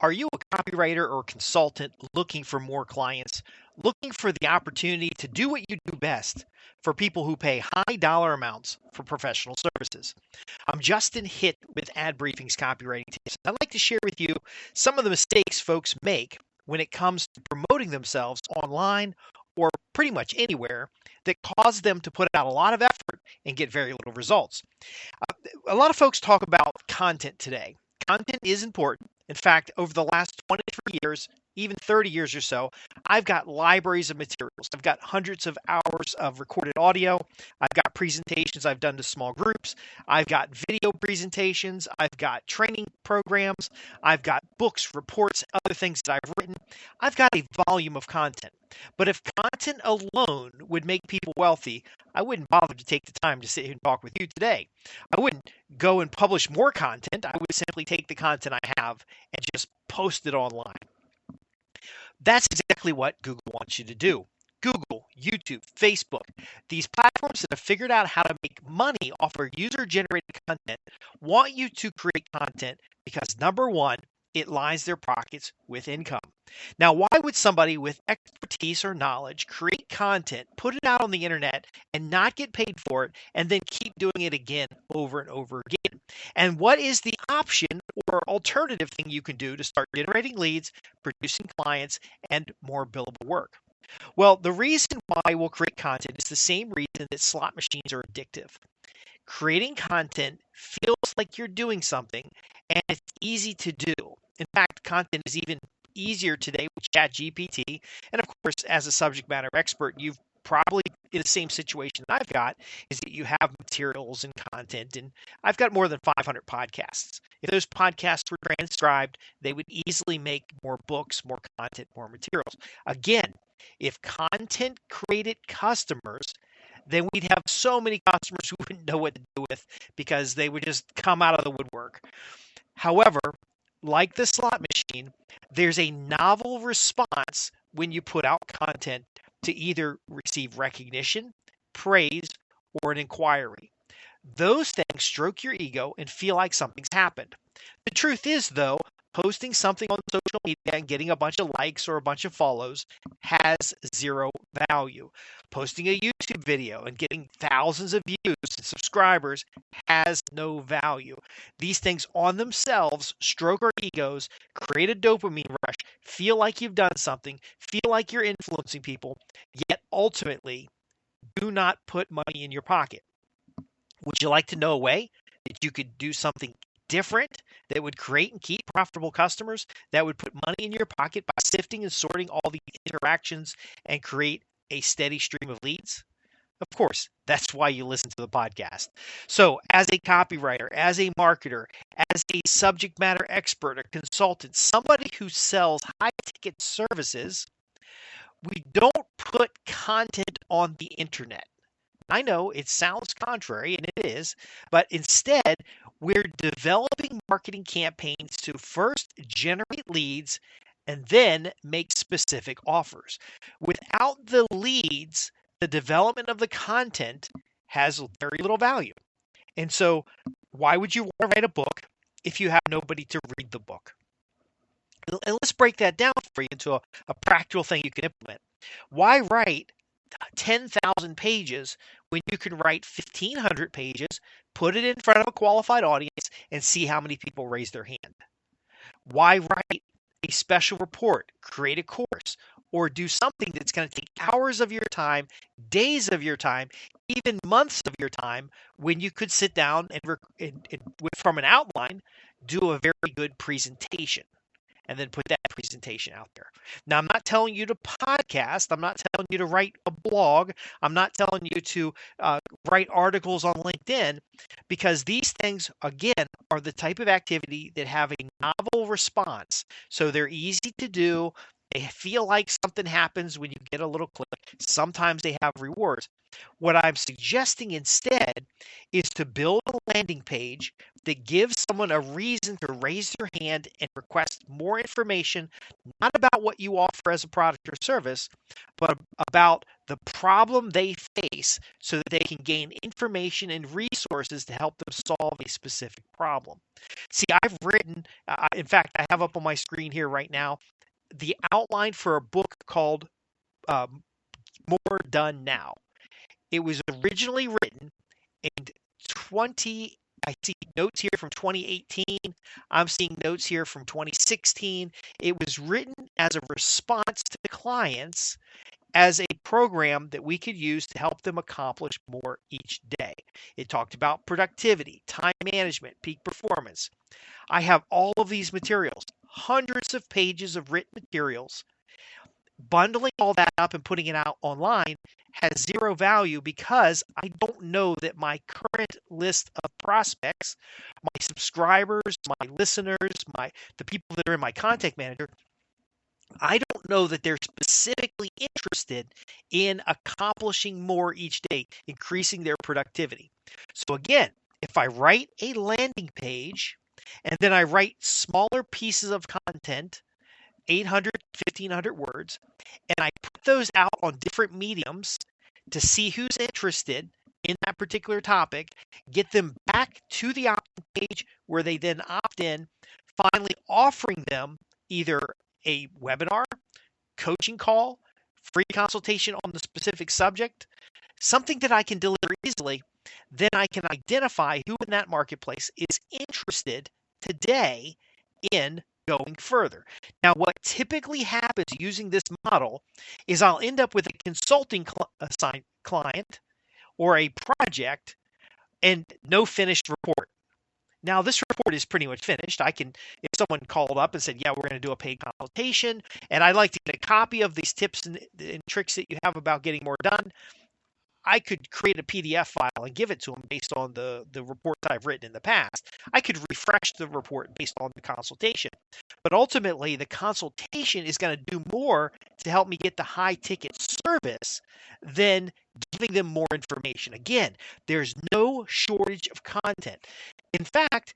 Are you a copywriter or consultant looking for more clients, looking for the opportunity to do what you do best for people who pay high dollar amounts for professional services? I'm Justin Hitt with Ad Briefing's copywriting tips. I'd like to share with you some of the mistakes folks make when it comes to promoting themselves online or pretty much anywhere that cause them to put out a lot of effort and get very little results. A lot of folks talk about content today. Content is important. In fact, over the last 23 years, even 30 years or so, I've got libraries of materials. I've got hundreds of hours of recorded audio. I've got presentations I've done to small groups. I've got video presentations. I've got training programs. I've got books, reports, other things that I've written. I've got a volume of content. But if content alone would make people wealthy, I wouldn't bother to take the time to sit here and talk with you today. I wouldn't go and publish more content. I would simply take the content I have and just post it online. That's exactly what Google wants you to do. Google, YouTube, Facebook, these platforms that have figured out how to make money off of user-generated content want you to create content because, number one, it lines their pockets with income. Now, why would somebody with expertise or knowledge create content, put it out on the internet, and not get paid for it, and then keep doing it again over and over again? And what is the option or alternative thing you can do to start generating leads, producing clients, and more billable work? Well, the reason why we'll create content is the same reason that slot machines are addictive. Creating content feels like you're doing something, and it's easy to do. In fact, content is even easier today with ChatGPT. And of course, as a subject matter expert, you've probably in the same situation that I've got, is that you have materials and content, and I've got more than 500 podcasts. If those podcasts were transcribed, they would easily make more books, more content, more materials. Again, if content created customers, then we'd have so many customers who wouldn't know what to do with because they would just come out of the woodwork. However, like the slot machine, there's a novel response when you put out content to either receive recognition, praise, or an inquiry. Those things stroke your ego and feel like something's happened. The truth is, though, posting something on social media and getting a bunch of likes or a bunch of follows has zero value. Posting a YouTube video and getting thousands of views and subscribers has no value. These things on themselves stroke our egos, create a dopamine rush, feel like you've done something, feel like you're influencing people, yet ultimately do not put money in your pocket. Would you like to know a way that you could do something different that would create and keep profitable customers, that would put money in your pocket by sifting and sorting all the interactions and create a steady stream of leads? Of course, that's why you listen to the podcast. So, as a copywriter, as a marketer, as a subject matter expert, a consultant, somebody who sells high ticket services, we don't put content on the internet. I know it sounds contrary, and it is, but instead, we're developing marketing campaigns to first generate leads and then make specific offers. Without the leads, the development of the content has very little value. And so, why would you want to write a book if you have nobody to read the book? And let's break that down for you into a practical thing you can implement. Why write 10,000 pages when you can write 1,500 pages, put it in front of a qualified audience, and see how many people raise their hand? Why write a special report, create a course, or do something that's going to take hours of your time, days of your time, even months of your time, when you could sit down and from an outline, do a very good presentation, and then put that presentation out there. Now, I'm not telling you to podcast. I'm not telling you to write a blog. I'm not telling you to write articles on LinkedIn, because these things, again, are the type of activity that have a novel response. So they're easy to do. They feel like something happens when you get a little click. Sometimes they have rewards. What I'm suggesting instead is to build a landing page that gives someone a reason to raise their hand and request more information, not about what you offer as a product or service, but about the problem they face so that they can gain information and resources to help them solve a specific problem. See, I've written, in fact, I have up on my screen here right now the outline for a book called um, More Done Now. It was originally written in 20, I see notes here from 2018. I'm seeing notes here from 2016. It was written as a response to clients as a program that we could use to help them accomplish more each day. It talked about productivity, time management, peak performance. I have all of these materials, hundreds of pages of written materials. Bundling all that up and putting it out online has zero value because I don't know that my current list of prospects, my subscribers, my listeners, the people that are in my contact manager, I don't know that they're specifically interested in accomplishing more each day, increasing their productivity. So again, if I write a landing page and then I write smaller pieces of content, 800, 1,500 words, and I put those out on different mediums to see who's interested in that particular topic, get them back to the opt-in page where they then opt in, finally offering them either a webinar, coaching call, free consultation on the specific subject, something that I can deliver easily, then I can identify who in that marketplace is interested today in going further. Now, what typically happens using this model is I'll end up with a consulting client or a project and no finished report. Now, this report is pretty much finished. If someone called up and said, yeah, we're going to do a paid consultation, and I'd like to get a copy of these tips and tricks that you have about getting more done, I could create a PDF file and give it to them based on the reports I've written in the past. I could refresh the report based on the consultation. But ultimately, the consultation is going to do more to help me get the high ticket service than giving them more information. Again, there's no shortage of content. In fact,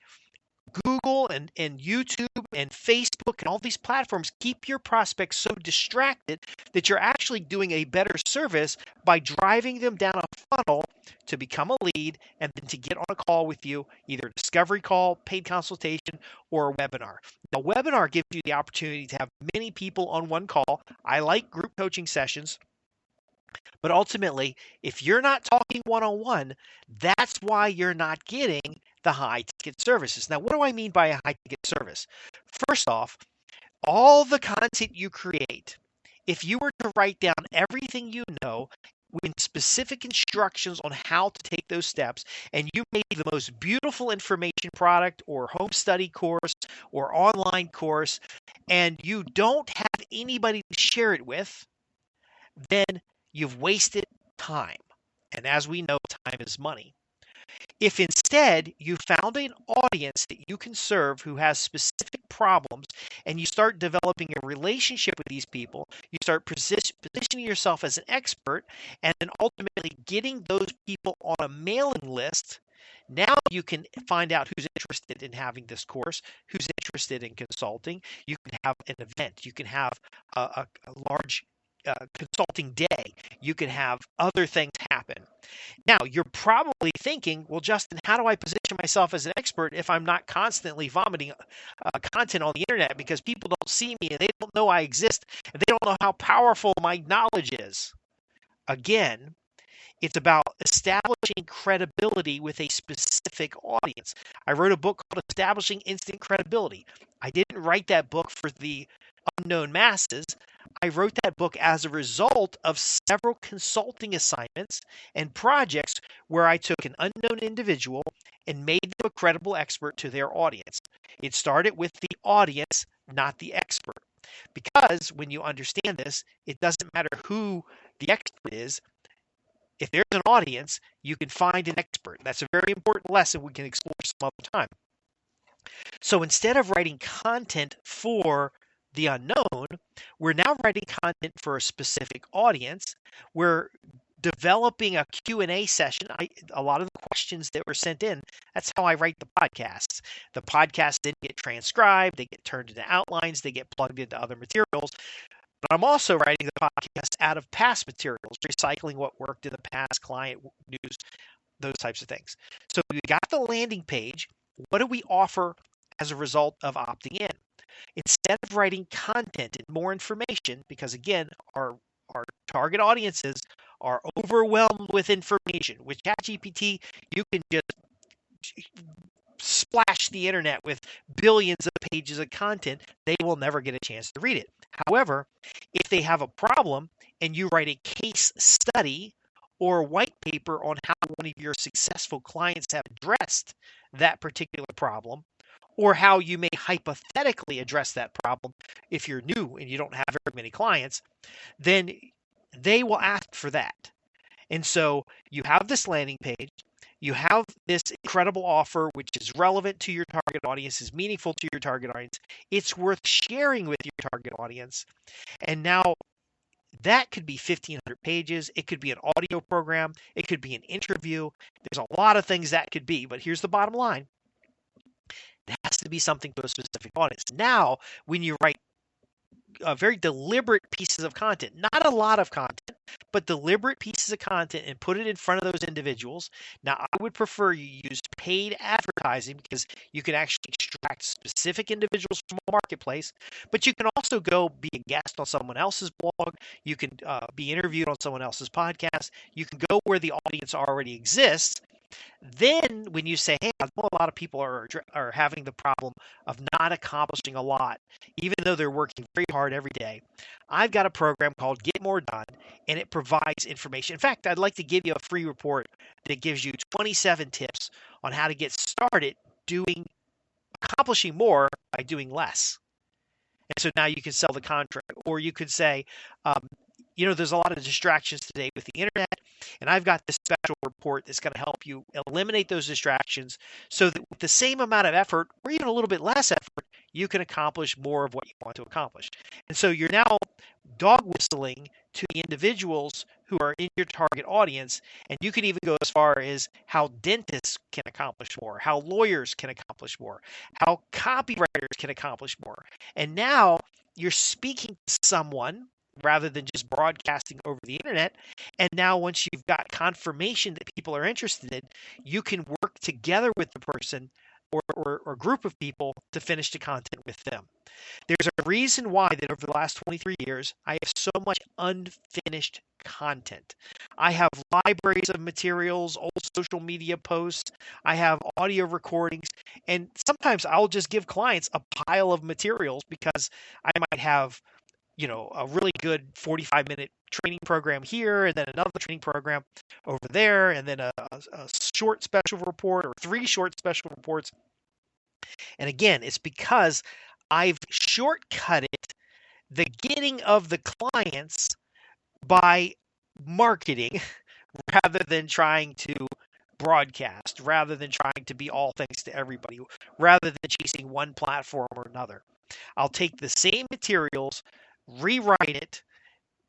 Google and YouTube and Facebook and all these platforms keep your prospects so distracted that you're actually doing a better service by driving them down a funnel to become a lead and then to get on a call with you, either a discovery call, paid consultation, or a webinar. Now, webinar gives you the opportunity to have many people on one call. I like group coaching sessions. But ultimately, if you're not talking one-on-one, that's why you're not getting the high ticket services. Now, what do I mean by a high ticket service? First off, all the content you create, if you were to write down everything you know with specific instructions on how to take those steps, and you made the most beautiful information product or home study course or online course, and you don't have anybody to share it with, then you've wasted time. And as we know, time is money. If instead you found an audience that you can serve who has specific problems and you start developing a relationship with these people, you start positioning yourself as an expert and then ultimately getting those people on a mailing list, now you can find out who's interested in having this course, who's interested in consulting. You can have an event. You can have a large consulting day. You can have other things happen. Now, you're probably thinking, well, Justin, how do I position myself as an expert if I'm not constantly vomiting content on the internet because people don't see me and they don't know I exist and they don't know how powerful my knowledge is? Again, it's about establishing credibility with a specific audience. I wrote a book called Establishing Instant Credibility. I didn't write that book for the unknown masses. I wrote that book as a result of several consulting assignments and projects where I took an unknown individual and made them a credible expert to their audience. It started with the audience, not the expert. Because when you understand this, it doesn't matter who the expert is. If there's an audience, you can find an expert. That's a very important lesson we can explore some other time. So instead of writing content for the unknown. We're now writing content for a specific audience. We're developing a Q&A session. A lot of the questions that were sent in, that's how I write the podcasts. The podcasts then get transcribed, they get turned into outlines, they get plugged into other materials. But I'm also writing the podcast out of past materials, recycling what worked in the past, client news, those types of things. So we got the landing page. What do we offer as a result of opting in? Instead of writing content and more information, because again, our target audiences are overwhelmed with information. With ChatGPT, you can just splash the internet with billions of pages of content. They will never get a chance to read it. However, if they have a problem and you write a case study or a white paper on how one of your successful clients have addressed that particular problem, or how you may hypothetically address that problem if you're new and you don't have very many clients, then they will ask for that. And so you have this landing page, you have this incredible offer, which is relevant to your target audience, is meaningful to your target audience. It's worth sharing with your target audience. And now that could be 1,500 pages. It could be an audio program. It could be an interview. There's a lot of things that could be, but here's the bottom line. It has to be something to a specific audience. Now, when you write very deliberate pieces of content, not a lot of content, but deliberate pieces of content and put it in front of those individuals. Now, I would prefer you use paid advertising because you can actually extract specific individuals from a marketplace, but you can also go be a guest on someone else's blog. You can be interviewed on someone else's podcast. You can go where the audience already exists. Then when you say, hey, I know a lot of people are having the problem of not accomplishing a lot, even though they're working very hard every day, I've got a program called Get More Done, and it provides information. In fact, I'd like to give you a free report that gives you 27 tips on how to get started accomplishing more by doing less. And so now you can sell the contract, or you could say, there's a lot of distractions today with the internet, and I've got this special report that's going to help you eliminate those distractions so that with the same amount of effort, or even a little bit less effort, you can accomplish more of what you want to accomplish. And so you're now dog whistling to the individuals who are in your target audience, and you could even go as far as how dentists can accomplish more, how lawyers can accomplish more, how copywriters can accomplish more. And now you're speaking to someone rather than just broadcasting over the internet. And now once you've got confirmation that people are interested in, you can work together with the person or group of people to finish the content with them. There's a reason why that over the last 23 years, I have so much unfinished content. I have libraries of materials, old social media posts, I have audio recordings, and sometimes I'll just give clients a pile of materials because I might have a really good 45-minute training program here, and then another training program over there, and then a short special report or 3 short special reports. And again, it's because I've shortcutted the getting of the clients by marketing rather than trying to broadcast, rather than trying to be all things to everybody, rather than chasing one platform or another. I'll take the same materials, rewrite it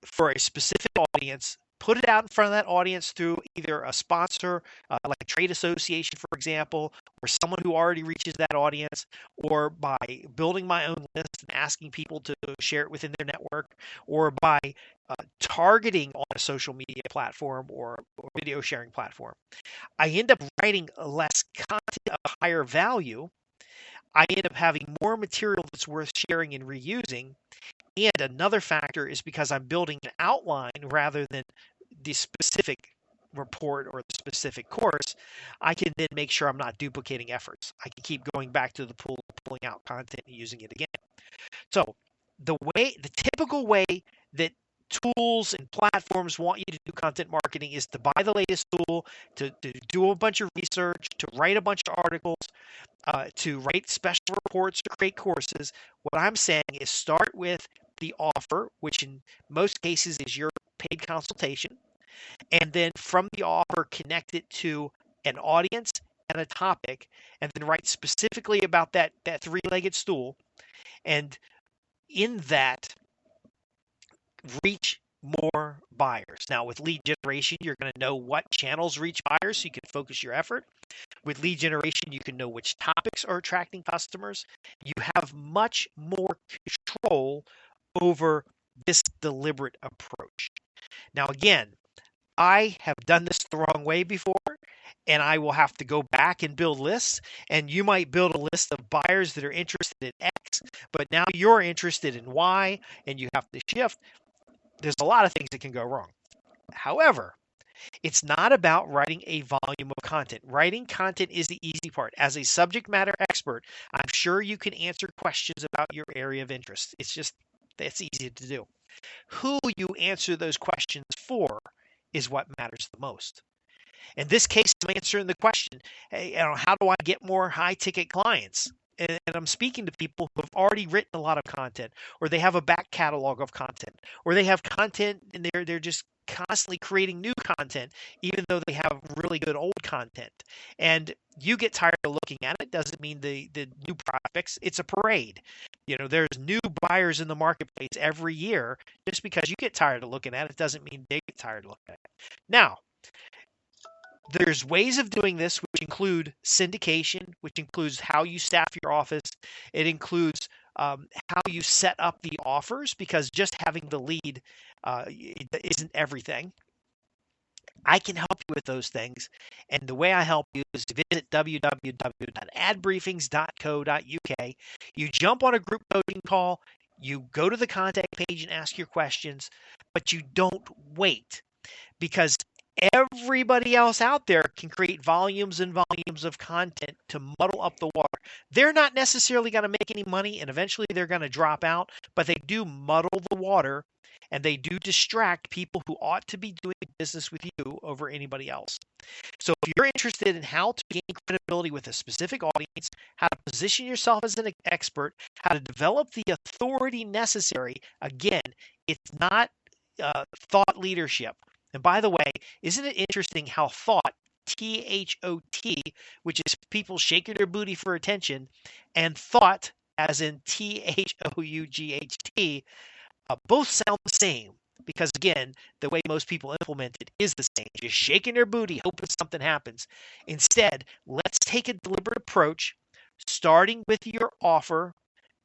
for a specific audience, put it out in front of that audience through either a sponsor, like a trade association, for example, or someone who already reaches that audience, or by building my own list and asking people to share it within their network, or by targeting on a social media platform or video sharing platform. I end up writing less content of higher value. I end up having more material that's worth sharing and reusing. And another factor is because I'm building an outline rather than the specific report or the specific course, I can then make sure I'm not duplicating efforts. I can keep going back to the pool, pulling out content and using it again. So the typical way that tools and platforms want you to do content marketing is to buy the latest tool, to do a bunch of research, to write a bunch of articles, to write special reports, to create courses. What I'm saying is start with the offer, which in most cases is your paid consultation, and then from the offer, connect it to an audience and a topic, and then write specifically about that 3-legged stool. And in that reach more buyers. Now, with lead generation, you're going to know what channels reach buyers so you can focus your effort. With lead generation, you can know which topics are attracting customers. You have much more control over this deliberate approach. Now, again, I have done this the wrong way before, and I will have to go back and build lists. And you might build a list of buyers that are interested in X, but now you're interested in Y, and you have to shift. There's a lot of things that can go wrong. However, it's not about writing a volume of content. Writing content is the easy part. As a subject matter expert, I'm sure you can answer questions about your area of interest. That's easy to do. Who you answer those questions for is what matters the most. In this case, I'm answering the question, hey, how do I get more high ticket clients? And I'm speaking to people who have already written a lot of content, or they have a back catalog of content, or they have content and they're just constantly creating new content, even though they have really good old content. And you get tired of looking at it. Doesn't mean the new prospects. It's a parade. There's new buyers in the marketplace every year. Just because you get tired of looking at it doesn't mean they get tired of looking at it. Now, there's ways of doing this, which include syndication, which includes how you staff your office. It includes how you set up the offers, because just having the lead isn't everything. I can help you with those things. And the way I help you is to visit www.adbriefings.co.uk. You jump on a group coaching call, you go to the contact page and ask your questions, but you don't wait, because everybody else out there can create volumes and volumes of content to muddle up the water. They're not necessarily going to make any money, and eventually they're going to drop out, but they do muddle the water, and they do distract people who ought to be doing business with you over anybody else. So if you're interested in how to gain credibility with a specific audience, how to position yourself as an expert, how to develop the authority necessary, again, it's not thought leadership. And by the way, isn't it interesting how thought, T-H-O-T, which is people shaking their booty for attention, and thought, as in T-H-O-U-G-H-T, both sound the same, because again, the way most people implement it is the same. Just shaking their booty, hoping something happens. Instead, let's take a deliberate approach, starting with your offer,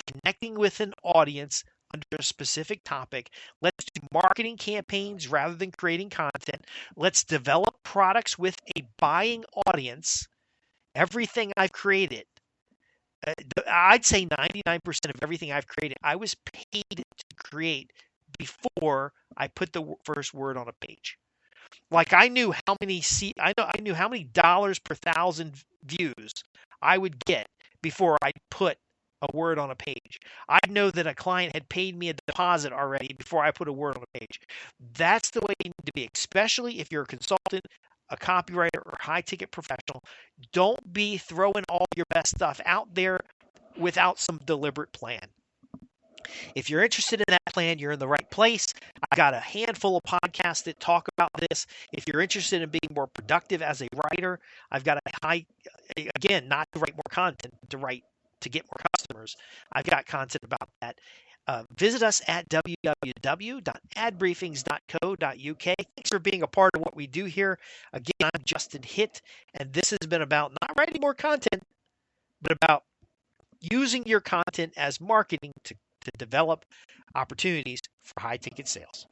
connecting with an audience under a specific topic. Let's do marketing campaigns rather than creating content. Let's develop products with a buying audience. Everything I've created, I'd say 99% of everything I've created, I was paid to create before I put the first word on a page. Like I knew how many dollars per thousand views I would get before I put a word on a page. I know that a client had paid me a deposit already before I put a word on a page. That's the way you need to be, especially if you're a consultant, a copywriter, or high ticket professional. Don't be throwing all your best stuff out there without some deliberate plan. If you're interested in that plan, you're in the right place. I've got a handful of podcasts that talk about this. If you're interested in being more productive as a writer, I've got not to write more content, to get more customers. I've got content about that. Visit us at www.adbriefings.co.uk. Thanks for being a part of what we do here. Again, I'm Justin Hitt, and this has been about not writing more content, but about using your content as marketing to develop opportunities for high ticket sales.